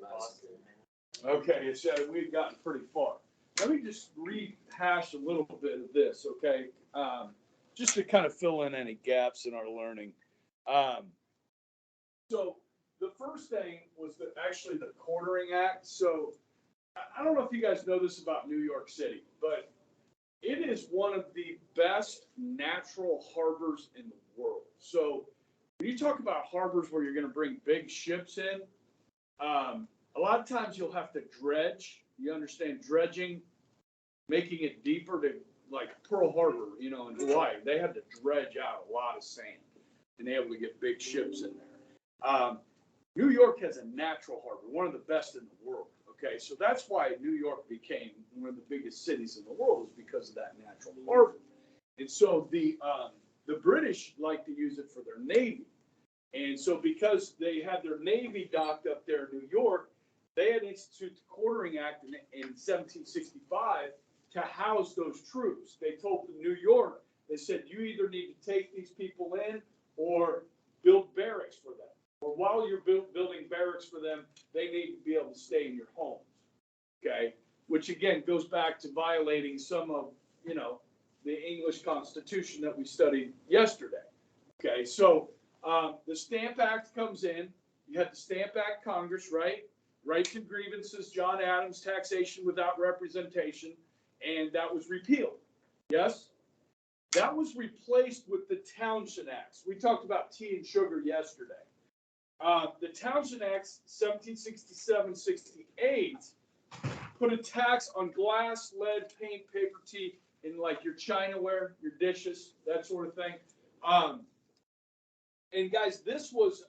Boston. Okay, so we've gotten pretty far. Let me just rehash a little bit of this, okay? Just to kind of fill in any gaps in our learning. So the first thing was actually the Quartering Act. So I don't know if you guys know this about New York City, but it is one of the best natural harbors in the world. So when you talk about harbors where you're going to bring big ships in, a lot of times you'll have to dredge. You understand dredging, making it deeper to like Pearl Harbor, in Hawaii. They had to dredge out a lot of sand and able to get big ships in there. New York has a natural harbor, one of the best in the world. Okay, so that's why New York became one of the biggest cities in the world, is because of that natural harbor. And so the British like to use it for their navy. And so because they had their navy docked up there in New York, they had instituted the Quartering Act in 1765 to house those troops. They told New York, they said, you either need to take these people in or build barracks for them. Or while you're building barracks for them, they need to be able to stay in your homes. Okay? Which again goes back to violating some of, the English Constitution that we studied yesterday. Okay, so the Stamp Act comes in. You had the Stamp Act Congress, right? Rights and grievances, John Adams, taxation without representation, and that was repealed. Yes? That was replaced with the Townshend Acts. We talked about tea and sugar yesterday. The Townshend Acts, 1767-68, put a tax on glass, lead, paint, paper, tea, and like your chinaware, your dishes, that sort of thing. And guys, this was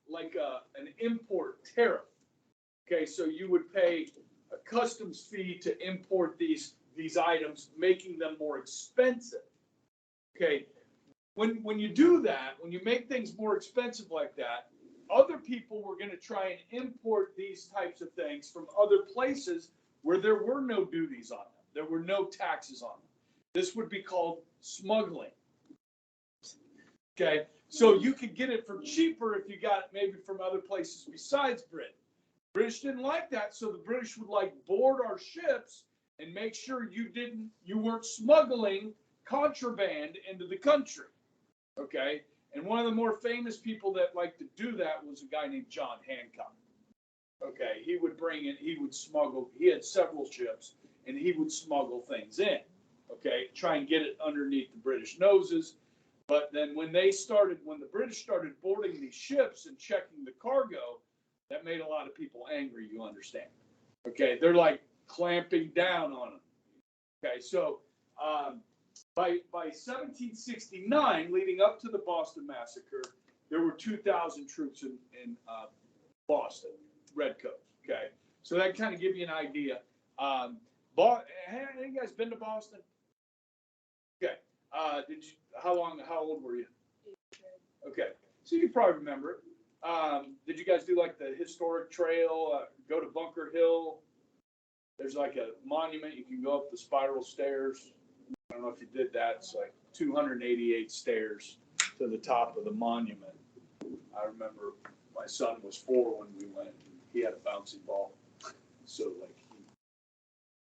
like an import tariff. Okay, so you would pay a customs fee to import these items, making them more expensive. Okay, when you do that, when you make things more expensive like that, other people were going to try and import these types of things from other places where there were no duties on them. There were no taxes on them. This would be called smuggling. Okay, so you could get it for cheaper if you got it maybe from other places besides Britain. British didn't like that, so the British would like board our ships and make sure you weren't smuggling contraband into the country. Okay, and one of the more famous people that liked to do that was a guy named John Hancock. Okay, he would bring in, he would smuggle, he had several ships, and he would smuggle things in. Okay, try and get it underneath the British noses. But then when the British started boarding these ships and checking the cargo, that made a lot of people angry, you understand. Okay, they're like clamping down on them. Okay, so by 1769, leading up to the Boston Massacre, there were 2,000 troops in Boston, redcoats. Okay, so that kind of give you an idea. Have you guys been to Boston? Okay. How old were you? Okay, so you probably remember it. Did you guys do like the historic trail? Go to Bunker Hill. There's like a monument. You can go up the spiral stairs. I don't know if you did that. It's like 288 stairs to the top of the monument. I remember my son was 4 when we went. He had a bouncy ball, so like he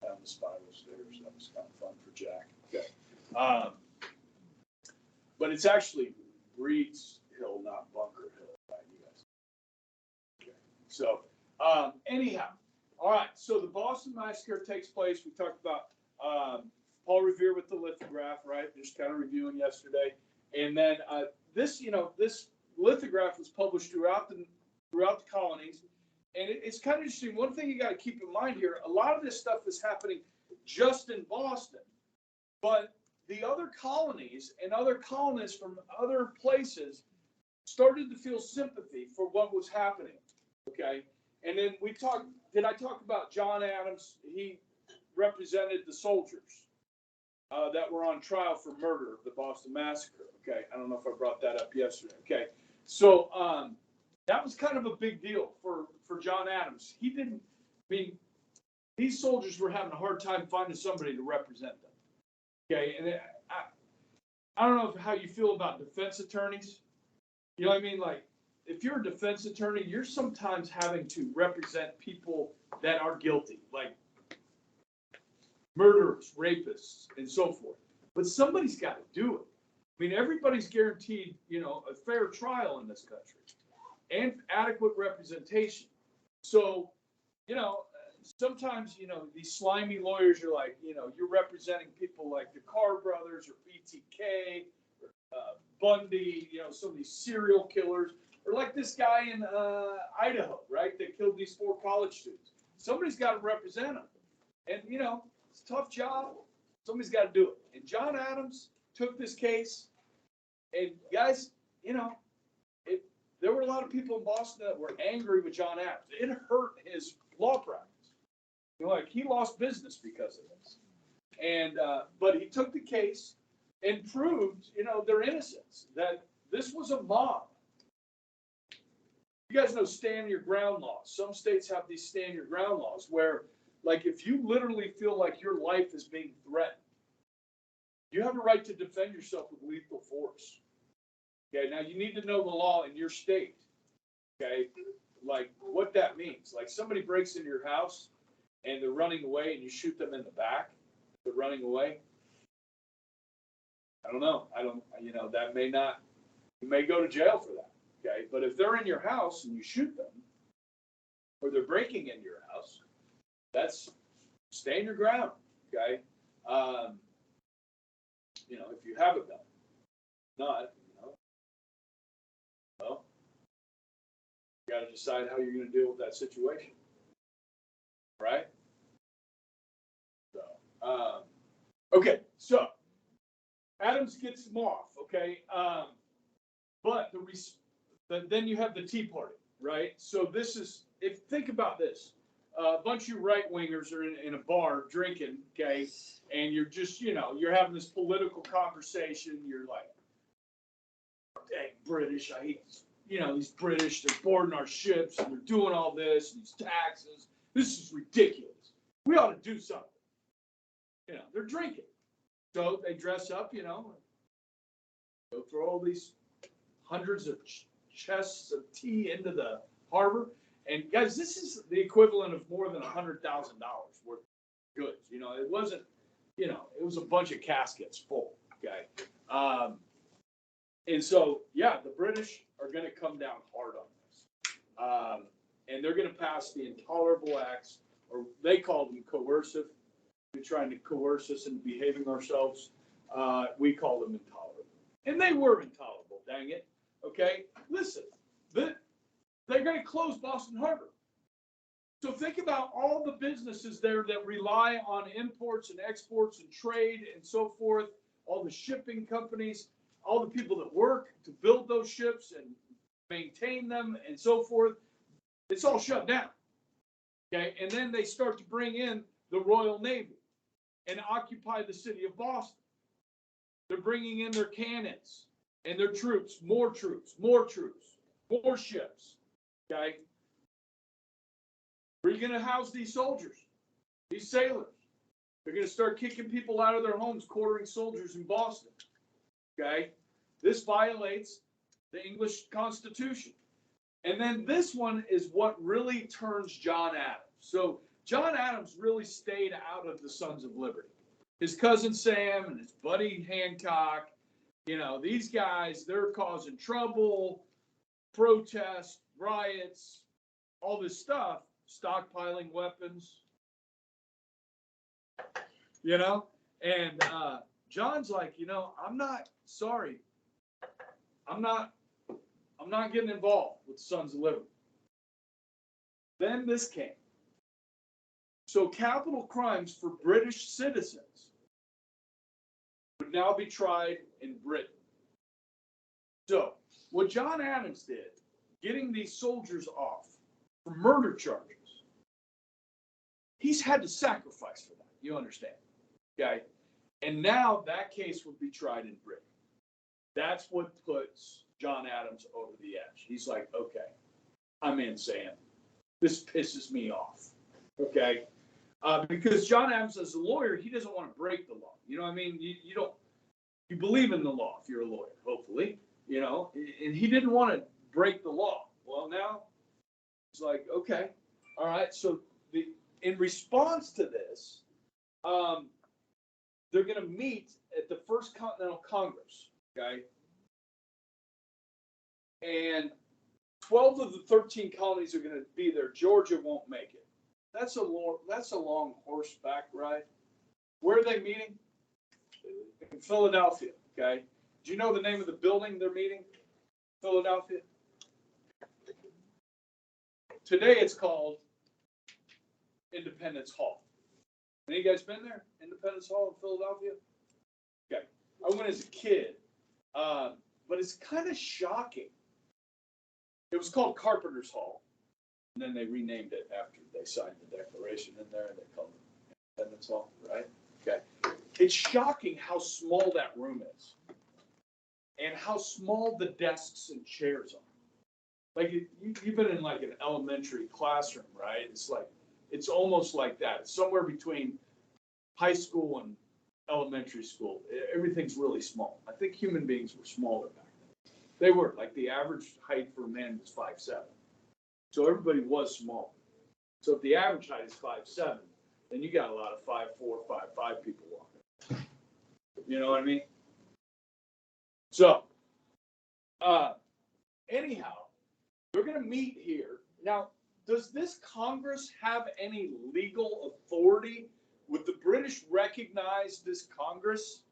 down the spiral stairs. That was kind of fun for Jack. Okay. But it's actually Breed's Hill, not Bunker Hill, right, you guys? Okay. So, anyhow, all right. So the Boston Massacre takes place. We talked about Paul Revere with the lithograph, right? Just kind of reviewing yesterday, and then this lithograph was published throughout the colonies, and it's kind of interesting. One thing you got to keep in mind here: a lot of this stuff is happening just in Boston, but the other colonies and other colonists from other places started to feel sympathy for what was happening. Okay. And then did I talk about John Adams? He represented the soldiers that were on trial for murder of the Boston Massacre. Okay. I don't know if I brought that up yesterday. Okay. So that was kind of a big deal for John Adams. These soldiers were having a hard time finding somebody to represent them. Okay, and I don't know how you feel about defense attorneys. You know what I mean? Like, if you're a defense attorney, you're sometimes having to represent people that are guilty, like murderers, rapists, and so forth. But somebody's got to do it. I mean, everybody's guaranteed, a fair trial in this country and adequate representation. So, sometimes, these slimy lawyers are like, you're representing people like the Carr brothers or BTK, or Bundy, some of these serial killers, or like this guy in Idaho, right, that killed these 4 college students. Somebody's got to represent them. And, it's a tough job. Somebody's got to do it. And John Adams took this case. And guys, there were a lot of people in Boston that were angry with John Adams. It hurt his law practice. Like he lost business because of this. And but he took the case and proved, their innocence. That this was a mob. You guys know stand your ground laws. Some states have these stand your ground laws where, like, if you literally feel like your life is being threatened, you have a right to defend yourself with lethal force. Okay, now you need to know the law in your state. Okay, like what that means. Like somebody breaks into your house and they're running away and you shoot them in the back. They're running away. I don't know. That may not, you may go to jail for that. Okay, but if they're in your house and you shoot them, or they're breaking into your house, that's stand your ground. Okay, if you have a gun, not, well, you got to decide how you're going to deal with that situation, right? So, okay, so Adams gets them off. Okay, but then you have the Tea Party, right? So this is, think about this. A bunch of you right-wingers are in a bar drinking, okay, and you're just, you're having this political conversation. You're like, dang, British, I hate, these British, they're boarding our ships, and they're doing all this, these taxes. This is ridiculous. We ought to do something. They're drinking. So they dress up, go throw all these hundreds of chests of tea into the harbor. And guys, this is the equivalent of more than $100,000 worth of goods. It wasn't, it was a bunch of caskets full. Okay. And so, yeah, the British are going to come down hard on this. And they're going to pass the intolerable acts, or they call them coercive. They're trying to coerce us into behaving ourselves. We call them intolerable. And they were intolerable, dang it. Okay. Listen, they're going to close Boston Harbor. So think about all the businesses there that rely on imports and exports and trade and so forth, all the shipping companies, all the people that work to build those ships and maintain them and so forth. It's all shut down. Okay, and then they start to bring in the Royal Navy and occupy the city of Boston. They're bringing in their cannons and their troops, more ships. Okay, where are you going to house these soldiers, these sailors? They're going to start kicking people out of their homes, quartering soldiers in Boston. Okay, this violates the English Constitution. And then this one is what really turns John Adams. So John Adams really stayed out of the Sons of Liberty. His cousin Sam and his buddy Hancock, these guys, they're causing trouble, protests, riots, all this stuff, stockpiling weapons, and John's like, I'm not sorry. I'm not getting involved with the Sons of Liberty. Then this came. So capital crimes for British citizens would now be tried in Britain. So what John Adams did, getting these soldiers off for murder charges, he's had to sacrifice for that. You understand? Okay? And now that case would be tried in Britain. That's what puts John Adams over the edge. He's like, okay, I'm in, Sam. This pisses me off. Okay? Because John Adams, as a lawyer, he doesn't want to break the law. You know what I mean? You believe in the law if you're a lawyer, hopefully, and he didn't want to break the law. Well, now it's like, okay, all right. So in response to this, they're going to meet at the First Continental Congress, okay? And 12 of the 13 colonies are going to be there. Georgia won't make it. That's a long horseback ride. Where are they meeting? In Philadelphia, okay? Do you know the name of the building they're meeting? Philadelphia? Today it's called Independence Hall. Any guys been there? Independence Hall in Philadelphia? Okay. I went as a kid, but it's kind of shocking. It was called Carpenter's Hall, and then they renamed it after they signed the Declaration in there, and they called it Independence Hall, right? Okay. It's shocking how small that room is, and how small the desks and chairs are. Like you've been in like an elementary classroom, right? It's almost like that. It's somewhere between high school and elementary school. Everything's really small. I think human beings were smaller back then. They were, like the average height for a man was 5'7". So everybody was small. So if the average height is 5'7", then you got a lot of 5'4", 5'5" people walking. You know what I mean? So, anyhow, we're going to meet here. Now, does this Congress have any legal authority? Would the British recognize this Congress?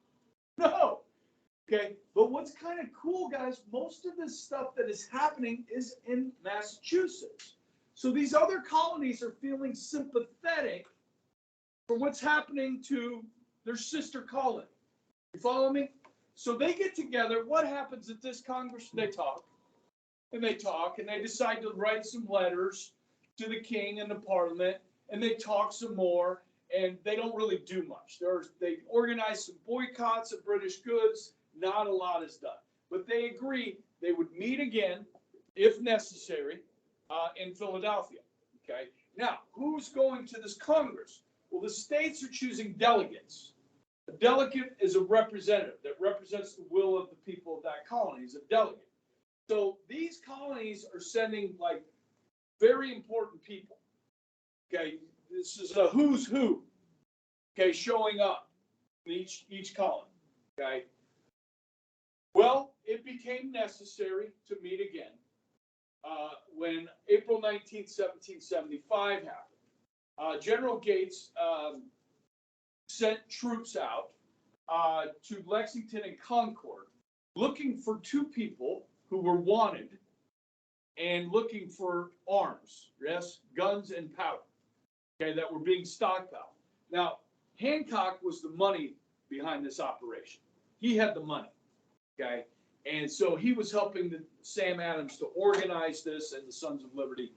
No. Okay, but what's kind of cool, guys, most of this stuff that is happening is in Massachusetts. So these other colonies are feeling sympathetic for what's happening to their sister colony. You follow me? So they get together. What happens at this Congress? They talk, and they talk, and they decide to write some letters to the king and the parliament, and they talk some more, and they don't really do much. They organize some boycotts of British goods. Not a lot is done. But they agree they would meet again, if necessary, in Philadelphia. Okay. Now, who's going to this Congress? Well, the states are choosing delegates. A delegate is a representative that represents the will of the people of that colony. Is a delegate. So these colonies are sending like very important people. Okay, this is a who's who. Okay, showing up in each colony. Okay. Well, it became necessary to meet again when April 19th, 1775 happened. General Gates sent troops out to Lexington and Concord looking for two people who were wanted and looking for arms, yes, guns and powder, okay, that were being stockpiled. Now, Hancock was the money behind this operation. He had the money, okay? And so he was helping Sam Adams to organize this and the Sons of Liberty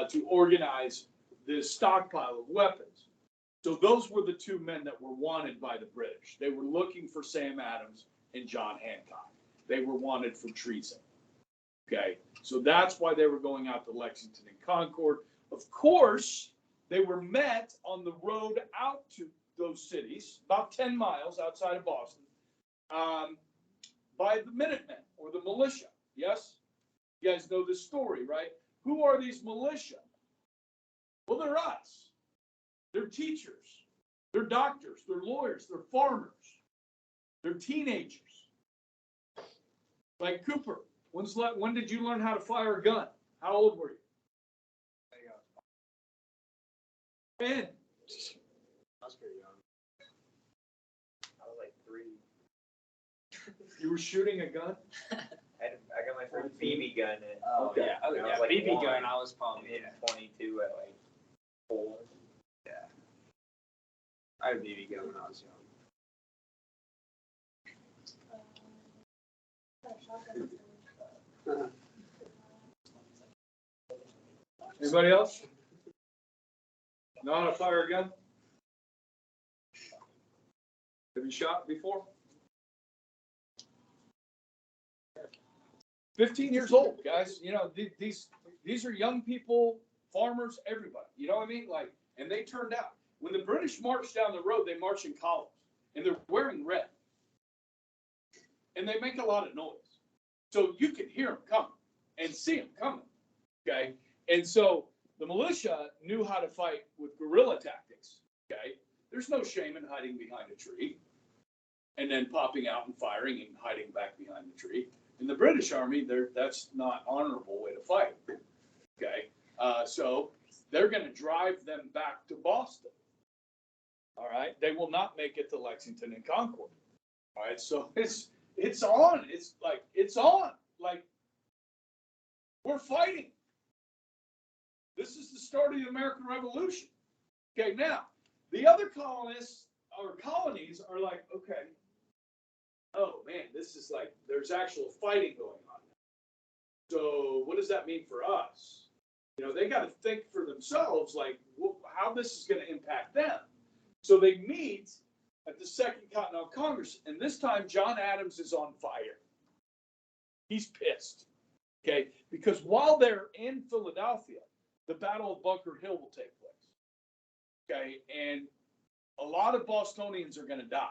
to organize this stockpile of weapons. So those were the two men that were wanted by the British. They were looking for Sam Adams and John Hancock. They were wanted for treason. Okay, so that's why they were going out to Lexington and Concord. Of course, they were met on the road out to those cities, about 10 miles outside of Boston, by the Minutemen or the militia. Yes? You guys know this story, right? Who are these militia? Well, they're us. They're teachers. They're doctors. They're lawyers. They're farmers. They're teenagers. Like Cooper. When did you learn how to fire a gun? How old were you? 10. I was pretty young. I was like 3. You were shooting a gun? I got my first BB gun. Okay. Yeah. I was like BB gun. I was probably 22 at like 4. Yeah. I had a BB gun when I was young. Anybody else? Know how to fire a gun? Have you shot before? 15 years old, guys. You know, these are young people, farmers, everybody. You know what I mean? Like, and they turned out. When the British marched down the road, they march in columns, and they're wearing red. And they make a lot of noise. So you can hear them coming. and see them coming. Okay. And so the militia knew how to fight with guerrilla tactics. Okay. There's no shame in hiding behind a tree and then popping out and firing and hiding back behind the tree. In the British Army, that's not honorable way to fight. Okay. So they're going to drive them back to Boston. All right. They will not make it to Lexington and Concord. All right. So it's on. It's on. Like, we're fighting. This is the start of the American Revolution. Okay. Now, the other colonies are like, okay, oh man, this is like, there's actual fighting going on. So what does that mean for us? You know, they got to think for themselves, like, how this is going to impact them. So they meet at the Second Continental Congress, and this time John Adams is on fire. He's pissed, okay? Because while they're in Philadelphia, the Battle of Bunker Hill will take place, okay? And a lot of Bostonians are going to die.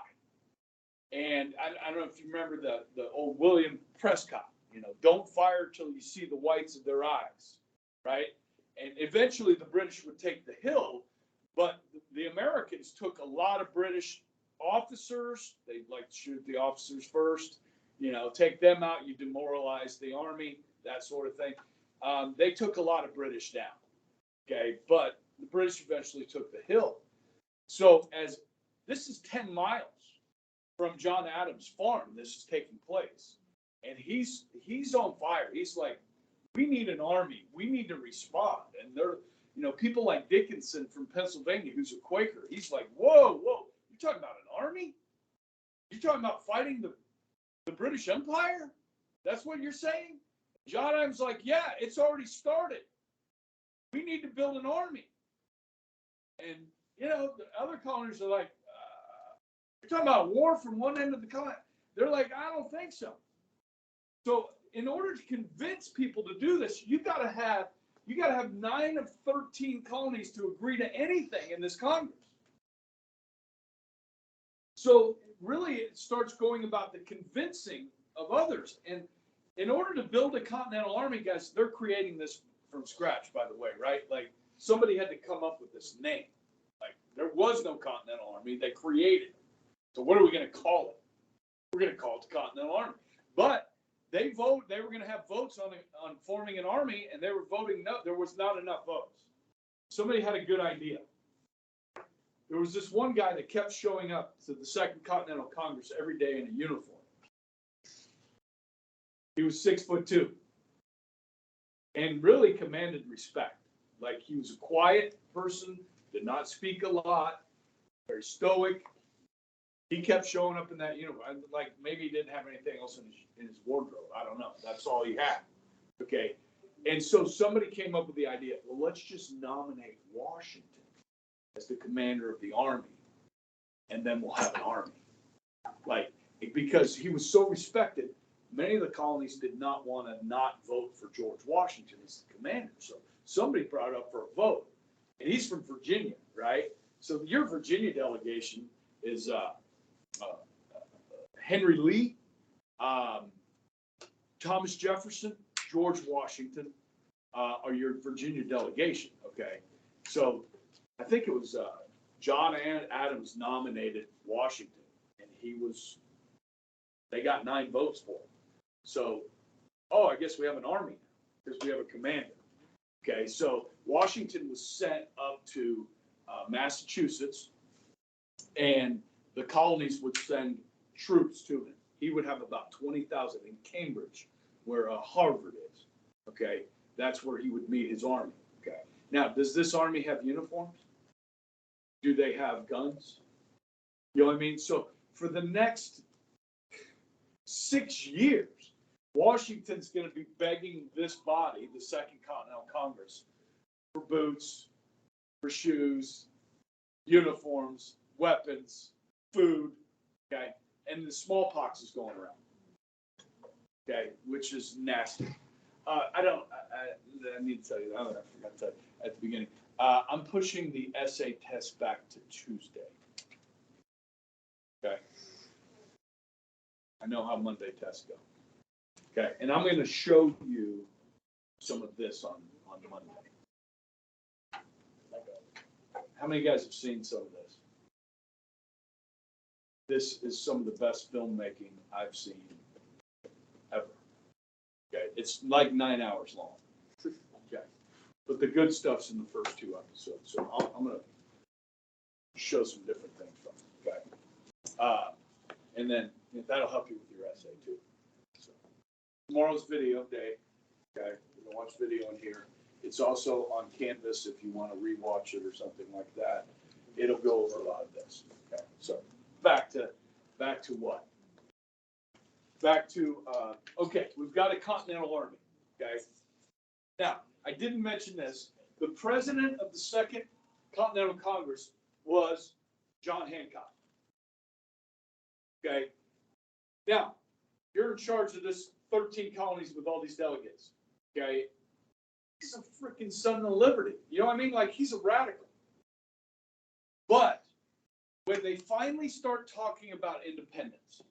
And I don't know if you remember the old William Prescott, you know, don't fire till you see the whites of their eyes, right? And eventually the British would take the hill, but the Americans took a lot of British officers. They'd like to shoot the officers first, you know, take them out, you demoralize the army, that sort of thing. They took a lot of British down, okay? But the British eventually took the hill. So as this is 10 miles from John Adams' farm, this is taking place. And he's on fire. He's like, we need an army. We need to respond. And they're, you know, people like Dickinson from Pennsylvania, who's a Quaker, he's like, whoa, you're talking about an army? You're talking about fighting the British Empire? That's what you're saying? John Adams like, yeah, it's already started. We need to build an army. And, you know, the other colonies are like, you're talking about war from one end of the continent. They're like, I don't think so. So in order to convince people to do this, you got to have 9 of 13 colonies to agree to anything in this Congress. So really it starts going about the convincing of others. And in order to build a continental army, guys, they're creating this from scratch, by the way, right? Like, somebody had to come up with this name. Like, there was no continental army. They created it. So what are we going to call it? We're going to call it the Continental Army. But they were going to have votes on forming an army, and they were voting no. There was not enough votes. Somebody had a good idea. There was this one guy that kept showing up to the Second Continental Congress every day in a uniform. He was 6'2", and really commanded respect. Like, he was a quiet person, did not speak a lot, very stoic. He kept showing up in that uniform. Like, maybe he didn't have anything else in his wardrobe. I don't know. That's all he had. Okay. And so somebody came up with the idea, well, let's just nominate Washington as the commander of the army, and then we'll have an army. Like, because he was so respected, many of the colonies did not want to not vote for George Washington as the commander. So somebody brought it up for a vote. And he's from Virginia, right? So your Virginia delegation is Henry Lee, Thomas Jefferson, George Washington are your Virginia delegation, okay? So I think it was John Adams nominated Washington, and they got 9 votes for him. So, I guess we have an army now because we have a commander. Okay, so Washington was sent up to Massachusetts, and the colonies would send troops to him. He would have about 20,000 in Cambridge, where Harvard is. Okay, that's where he would meet his army. Okay, now, does this army have uniforms? Do they have guns? You know what I mean? So for the next 6 years, Washington's going to be begging this body, the Second Continental Congress, for boots, for shoes, uniforms, weapons, food, okay? And the smallpox is going around, okay, which is nasty. I need to tell you, I forgot to tell you at the beginning. I'm pushing the essay test back to Tuesday, okay? I know how Monday tests go. Okay, and I'm going to show you some of this on Monday. How many guys have seen some of this? This is some of the best filmmaking I've seen ever. Okay, it's like 9 hours long. Okay, but the good stuff's in the first 2 episodes. So I'm gonna show some different things from it. Okay, and then that'll help you with your essay too. So, tomorrow's video day. Okay, we're gonna watch video in here. It's also on Canvas if you want to rewatch it or something like that. It'll go over a lot of this. Okay, so back to what? Back to okay, we've got a Continental Army. Okay, now I didn't mention this. The president of the Second Continental Congress was John Hancock. Okay, now you're in charge of this 13 colonies with all these delegates. Okay. He's a freaking son of liberty. You know what I mean? Like, he's a radical. But when they finally start talking about independence,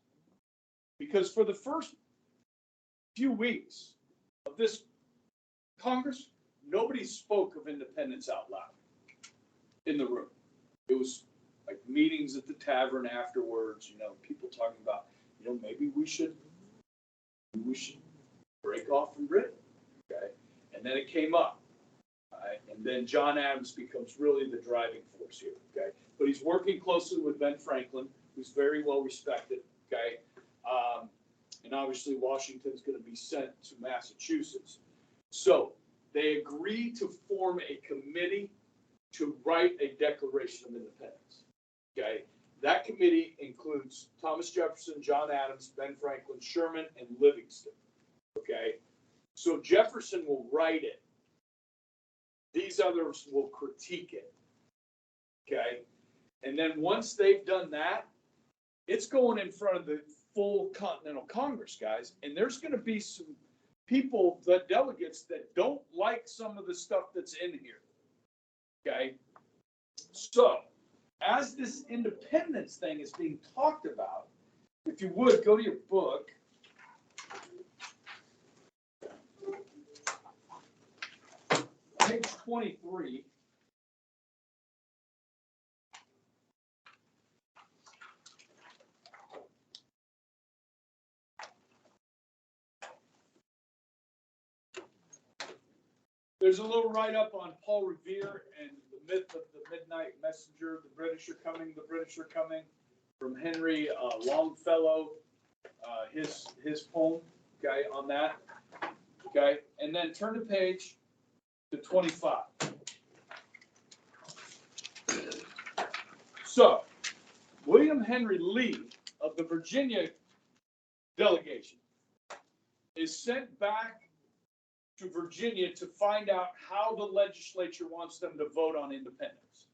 because for the first few weeks of this Congress, nobody spoke of independence out loud in the room. It was like meetings at the tavern afterwards, you know, people talking about, you know, maybe we should break off from Britain. Okay. And then it came up, and then John Adams becomes really the driving force here, okay? But he's working closely with Ben Franklin, who's very well respected, okay? And obviously Washington's going to be sent to Massachusetts. So they agree to form a committee to write a Declaration of Independence, okay? That committee includes Thomas Jefferson, John Adams, Ben Franklin, Sherman, and Livingston, okay? So Jefferson will write it. These others will critique it. Okay. And then once they've done that, it's going in front of the full Continental Congress, guys. And there's going to be some people, the delegates, that don't like some of the stuff that's in here. Okay. So as this independence thing is being talked about, if you would go to your book. Page 23. There's a little write-up on Paul Revere and the myth of the midnight messenger. The British are coming. The British are coming. From Henry Longfellow, his poem. Okay, on that. Okay, and then turn the page to 25. So, William Henry Lee of the Virginia delegation is sent back to Virginia to find out how the legislature wants them to vote on independence.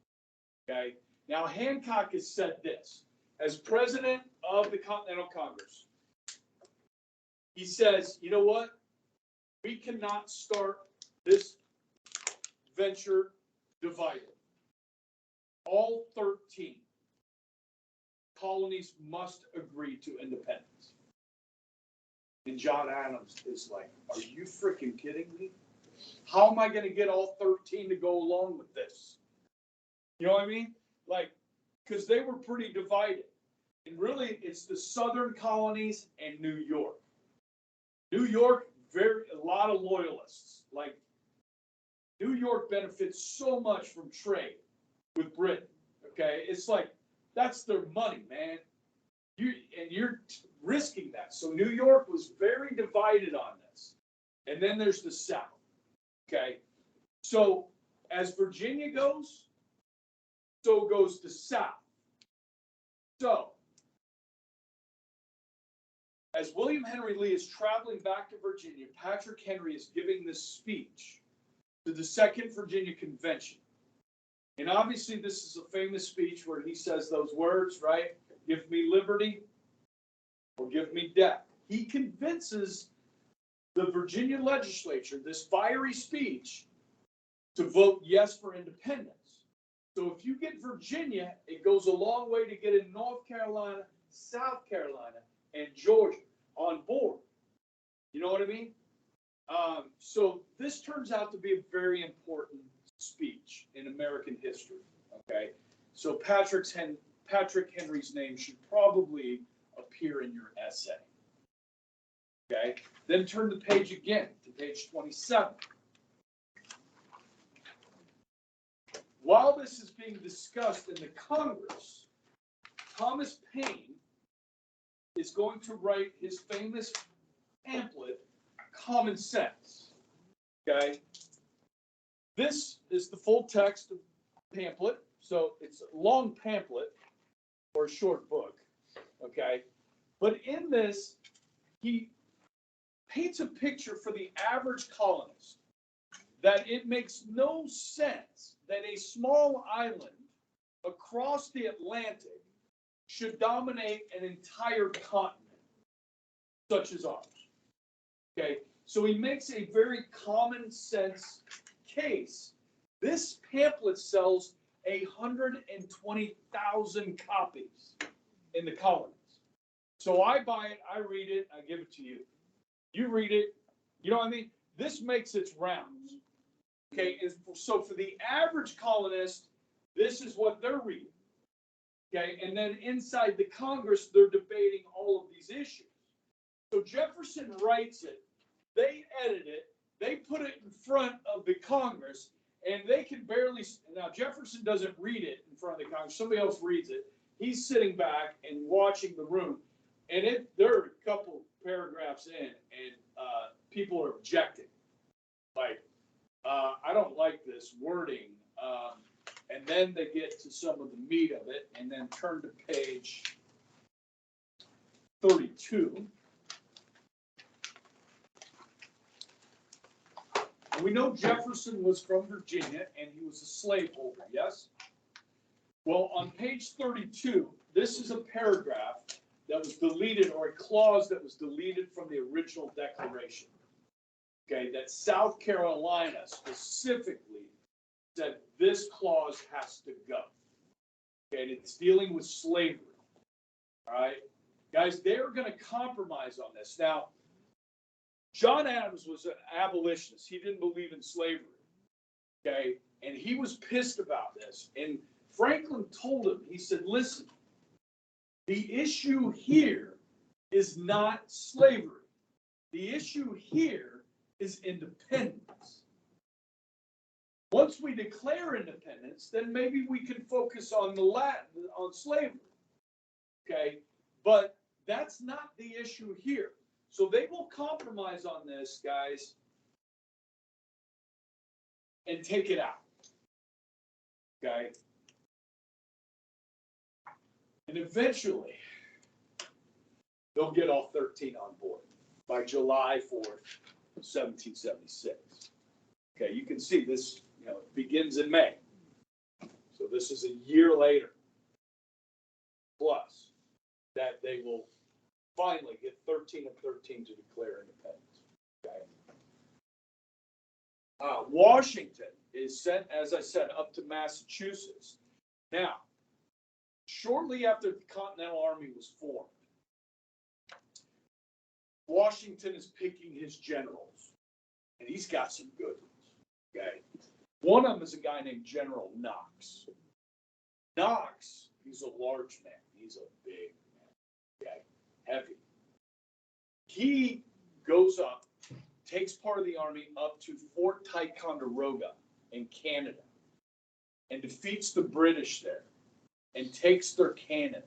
Okay? Now, Hancock has said this. As president of the Continental Congress, he says, you know what? We cannot start this venture divided. All 13 colonies must agree to independence. And John Adams is like, are you freaking kidding me? How am I going to get all 13 to go along with this? You know what I mean? Like, because they were pretty divided. And really, it's the southern colonies and New York. New York, a lot of loyalists. Like, New York benefits so much from trade with Britain. Okay, it's like that's their money, man. You're risking that. So New York was very divided on this. And then there's the South. Okay, so as Virginia goes, so goes the South. So as William Henry Lee is traveling back to Virginia, Patrick Henry is giving this speech to the Second Virginia Convention. And obviously this is a famous speech where he says those words, right? Give me liberty or give me death. He convinces the Virginia legislature, this fiery speech, to vote yes for independence. So if you get Virginia, it goes a long way to get in North Carolina, South Carolina, and Georgia on board. You know what I mean? So this turns out to be a very important speech in American history. Okay, so Patrick Henry's name should probably appear in your essay. Okay, then turn the page again to page 27. While this is being discussed in the Congress, Thomas Paine is going to write his famous pamphlet, Common Sense. Okay? This is the full text of the pamphlet. So it's a long pamphlet or a short book. Okay? But in this, he paints a picture for the average colonist that it makes no sense that a small island across the Atlantic should dominate an entire continent, such as ours. Okay, so he makes a very common sense case. This pamphlet sells 120,000 copies in the colonies. So I buy it, I read it, I give it to you. You read it, you know what I mean? This makes its rounds. Okay, so for the average colonist, this is what they're reading. Okay, and then inside the Congress, they're debating all of these issues. So Jefferson writes it, they edit it, they put it in front of the Congress, and they can barely, now Jefferson doesn't read it in front of the Congress, somebody else reads it. He's sitting back and watching the room, and there are a couple paragraphs in, and people are objecting. Like, I don't like this wording. And then they get to some of the meat of it, and then turn to page 32. And we know Jefferson was from Virginia, and he was a slaveholder, yes? Well, on page 32, this is a paragraph that was deleted, or a clause that was deleted from the original Declaration. Okay, that South Carolina specifically said this clause has to go. Okay, and it's dealing with slavery. All right, guys, they're going to compromise on this. Now, John Adams was an abolitionist. He didn't believe in slavery. Okay, and he was pissed about this. And Franklin told him, he said, listen, the issue here is not slavery. The issue here is independence. Once we declare independence, then maybe we can focus on on slavery. Okay, but that's not the issue here. So they will compromise on this, guys, and take it out. Okay, and eventually they'll get all 13 on board by July 4th, 1776. Okay, you can see this. It begins in May. So this is a year later, plus, that they will finally get 13 of 13 to declare independence. Okay. Washington is sent, as I said, up to Massachusetts. Now, shortly after the Continental Army was formed, Washington is picking his generals, and he's got some good ones. Okay. One of them is a guy named General Knox. Knox, he's a large man. He's a big man. Okay, heavy. He goes up, takes part of the army up to Fort Ticonderoga in Canada, and defeats the British there, and takes their cannon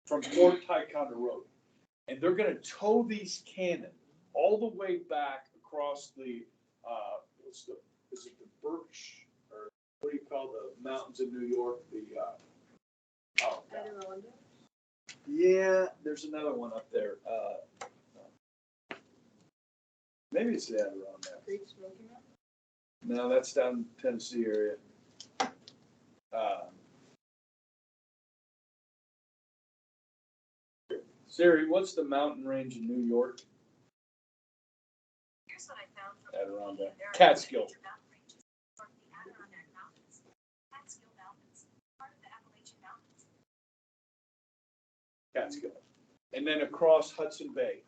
from Fort Ticonderoga. And they're going to tow these cannon all the way back across the, is it the Birch, or what do you call the mountains in New York? Yeah, there's another one up there. Maybe it's the Adirondack. No, that's down Tennessee area. Siri, what's the mountain range in New York? Here's what I found from Adirondack. Catskill. Catskill. And then across Hudson Bay,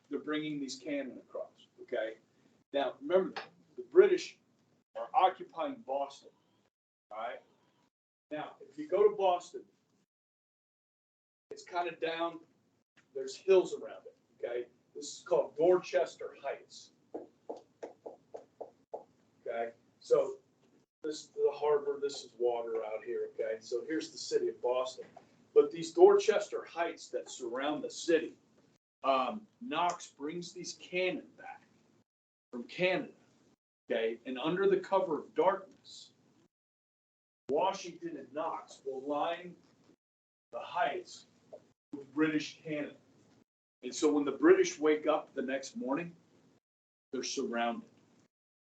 they're bringing these cannon across. okay? Now, remember, the British are occupying Boston, all right? Now, if you go to Boston, it's kind of down, there's hills around it, okay? This is called Dorchester Heights, okay? So this is the harbor, this is water out here, okay? So here's the city of Boston. But these Dorchester Heights that surround the city, Knox brings these cannon back from Canada, okay? And under the cover of darkness, Washington and Knox will line the heights with British cannon. And so when the British wake up the next morning, they're surrounded.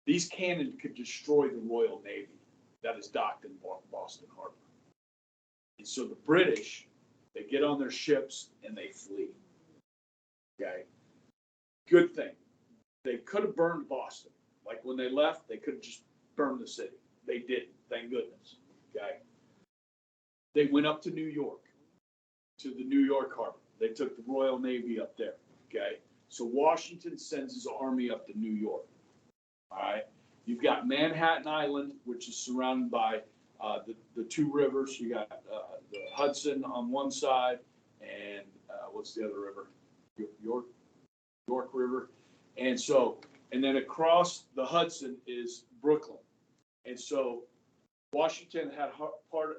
These cannon could destroy the Royal Navy that is docked in Boston Harbor. And so the British, they get on their ships and they flee. Okay? Good thing. They could have burned Boston. Like when they left, they could have just burned the city. They didn't, thank goodness. Okay? They went up to New York, to the New York Harbor. They took the Royal Navy up there. Okay? So Washington sends his army up to New York. All right? You've got Manhattan Island, which is surrounded by the two rivers. You got the Hudson on one side, and what's the other river? York River. And so, and then across the Hudson is Brooklyn. And so Washington had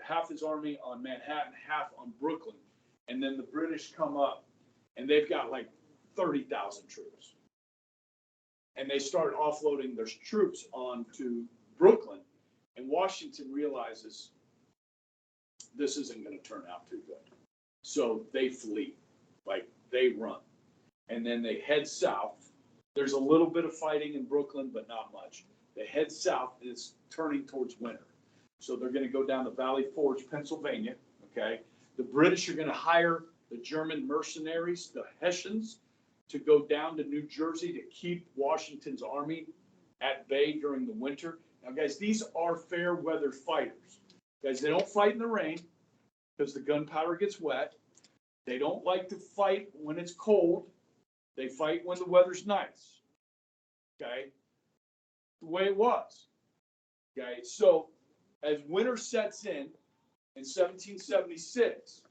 half his army on Manhattan, half on Brooklyn. And then the British come up, and they've got like 30,000 troops. And they start offloading their troops onto Brooklyn. And Washington realizes this isn't going to turn out too good. So they flee, like they run. And then they head south. There's a little bit of fighting in Brooklyn, but not much. They head south, and it's turning towards winter. So they're going to go down to Valley Forge, Pennsylvania, okay? The British are going to hire the German mercenaries, the Hessians, to go down to New Jersey to keep Washington's army at bay during the winter. Now, guys, these are fair weather fighters. Guys, they don't fight in the rain because the gunpowder gets wet. They don't like to fight when it's cold. They fight when the weather's nice. Okay? The way it was. Okay? So, as winter sets in 1776,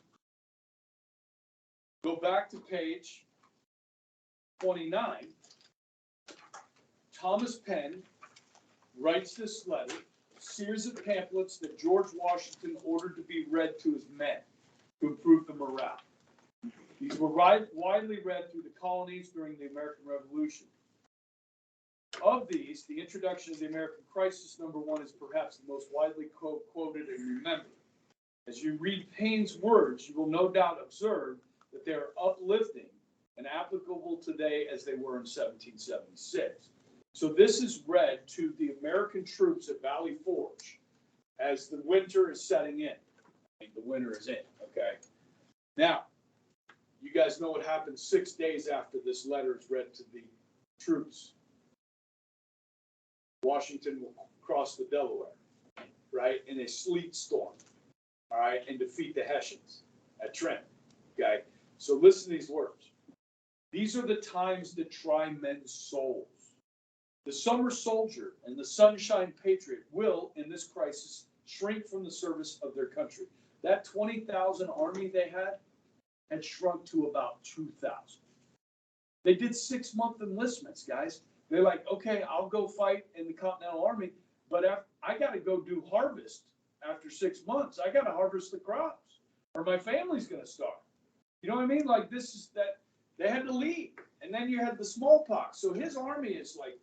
go back to page 29. Thomas Penn writes this letter, a series of pamphlets that George Washington ordered to be read to his men to improve the morale. These were widely read through the colonies during the American Revolution. Of these, the introduction of the American Crisis, #1, is perhaps the most widely quoted and remembered. As you read Paine's words, you will no doubt observe that they are uplifting and applicable today as they were in 1776. So this is read to the American troops at Valley Forge as the winter is setting in. The winter is in, okay? Now, you guys know what happened 6 days after this letter is read to the troops. Washington will cross the Delaware, right, in a sleet storm, all right, and defeat the Hessians at Trenton, okay? So listen to these words. These are the times that try men's souls. The summer soldier and the sunshine patriot will, in this crisis, shrink from the service of their country. That 20,000 army they had shrunk to about 2,000. They did 6-month enlistments, guys. They're like, okay, I'll go fight in the Continental Army, but I got to go do harvest after 6 months. I got to harvest the crops, or my family's going to starve. You know what I mean? Like, this is that they had to leave. And then you had the smallpox. So his army is like,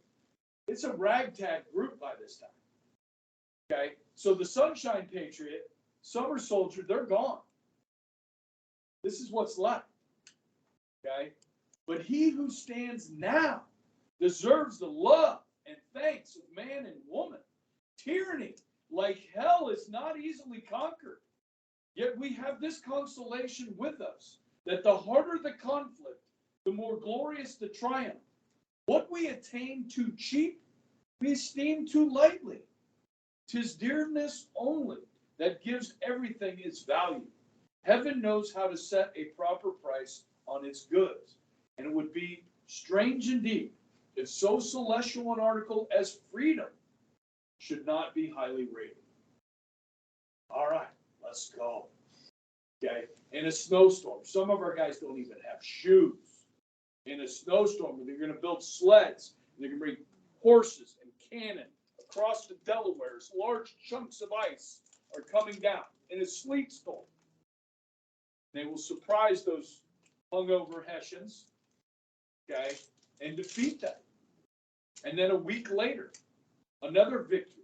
it's a ragtag group by this time. Okay? So the Sunshine Patriot, Summer Soldier, they're gone. This is what's left. Okay? But he who stands now deserves the love and thanks of man and woman. Tyranny, like hell, is not easily conquered. Yet we have this consolation with us, that the harder the conflict, the more glorious the triumph. What we attain too cheap, we esteem too lightly. 'Tis dearness only that gives everything its value. Heaven knows how to set a proper price on its goods, and it would be strange indeed if so celestial an article as freedom should not be highly rated. All right, let's go. Okay, in a snowstorm, some of our guys don't even have shoes. In a snowstorm, they're going to build sleds, and they're going to bring horses and cannon across the Delaware. Large chunks of ice are coming down in a sleet storm. They will surprise those hungover Hessians, okay, and defeat them. And then a week later, another victory.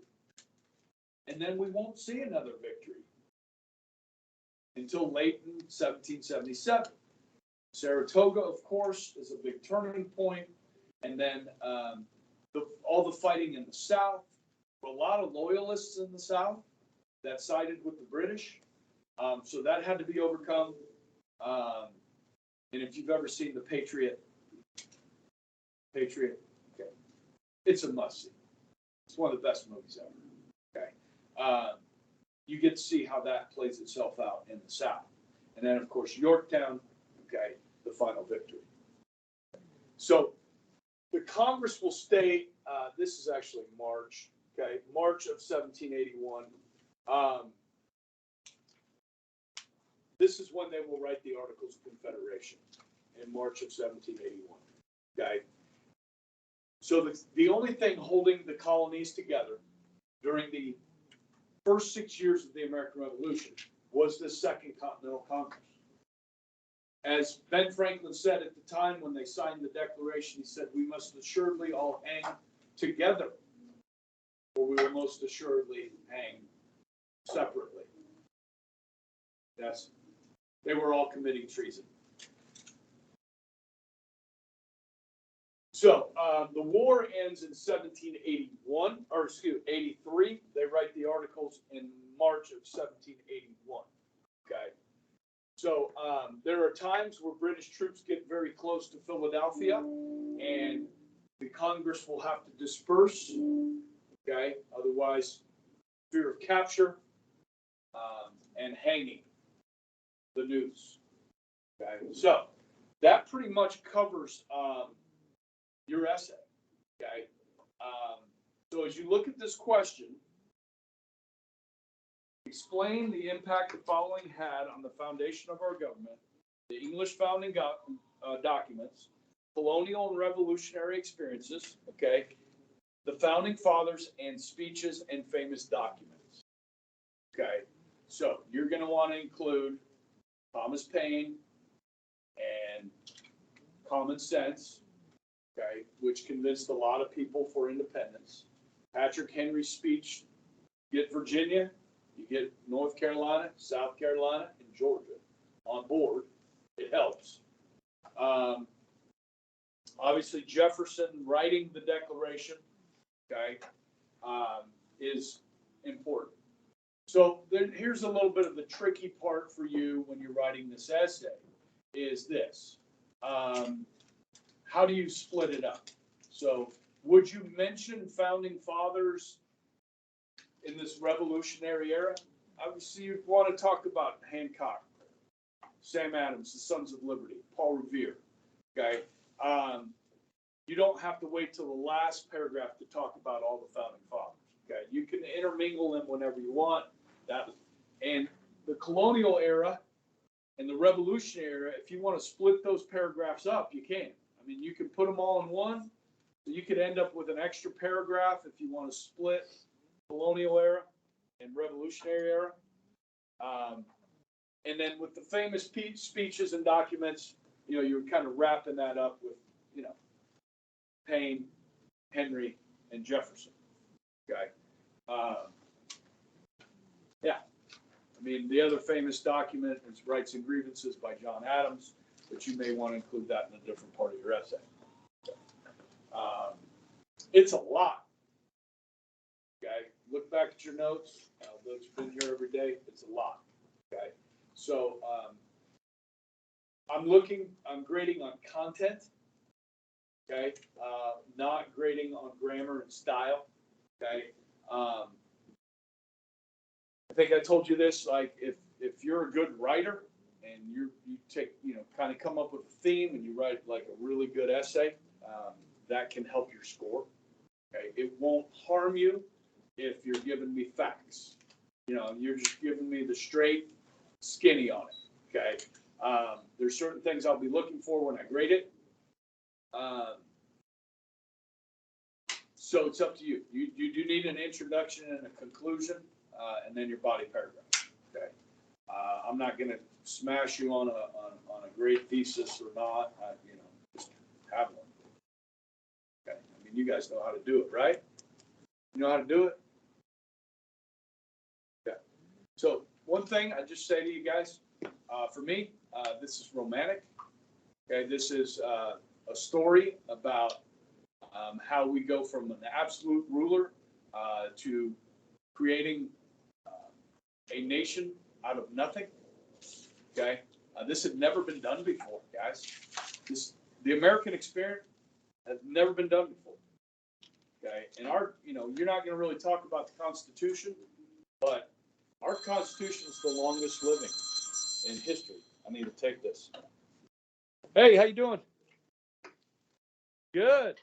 And then we won't see another victory until late in 1777. Saratoga, of course, is a big turning point. And then all the fighting in the South. A lot of loyalists in the South that sided with the British. So that had to be overcome. And if you've ever seen The Patriot, okay, it's a must-see. It's one of the best movies ever. Okay, you get to see how that plays itself out in the South, and then of course Yorktown. Okay, the final victory. So the Congress will stay. This is actually March. Okay, March of 1781. This is when they will write the Articles of Confederation in March of 1781. Okay. So the only thing holding the colonies together during the first 6 years of the American Revolution was the Second Continental Congress. As Ben Franklin said at the time when they signed the Declaration, he said, "We must assuredly all hang together, or we will most assuredly hang separately." Yes, they were all committing treason. So the war ends in 1781, or excuse me, 83. They write the articles in March of 1781. Okay. So there are times where British troops get very close to Philadelphia, and the Congress will have to disperse. Okay. Otherwise, fear of capture and hanging. The news. Okay. So that pretty much covers your essay. Okay. So as you look at this question, explain the impact the following had on the foundation of our government, the English founding documents, colonial and revolutionary experiences, okay, the founding fathers and speeches and famous documents. Okay. So you're going to want to include Thomas Paine and Common Sense, okay, which convinced a lot of people for independence. Patrick Henry's speech, you get Virginia, you get North Carolina, South Carolina, and Georgia on board. It helps. Obviously, Jefferson writing the Declaration, okay, is important. So then here's a little bit of the tricky part for you when you're writing this essay is this. How do you split it up? So would you mention founding fathers in this revolutionary era? Obviously, you'd want to talk about Hancock, Sam Adams, the Sons of Liberty, Paul Revere. Okay. You don't have to wait till the last paragraph to talk about all the founding fathers. Okay. You can intermingle them whenever you want. And the colonial era and the revolutionary era, if you want to split those paragraphs up, you can. I mean, you can put them all in one. So you could end up with an extra paragraph if you want to split colonial era and revolutionary era. And then with the famous speeches and documents, you're kind of wrapping that up with, Paine, Henry, and Jefferson. Okay. Yeah. I mean, the other famous document is Rights and Grievances by John Adams, but you may want to include that in a different part of your essay. It's a lot. Okay. Look back at your notes. That's been here every day. It's a lot. Okay. So I'm grading on content. Okay. Not grading on grammar and style. Okay. I think I told you this, like if you're a good writer and you take, kind of come up with a theme and you write like a really good essay, that can help your score. Okay, it won't harm you if you're giving me facts. You know, you're just giving me the straight skinny on it. Okay, there's certain things I'll be looking for when I grade it. So it's up to you. You do need an introduction and a conclusion, and then your body paragraph. Okay, I'm not going to smash you on a grade thesis or not. You know, just have one. Okay, I mean, you guys know how to do it, right? You know how to do it. Okay. So one thing I just say to you guys, for me, this is romantic. Okay, this is a story about how we go from an absolute ruler to creating a nation out of nothing. Okay, this had never been done before, guys. The American experience has never been done before. Okay, and you're not going to really talk about the Constitution, but our Constitution is the longest living in history. I need to take this. Hey, how you doing? Good.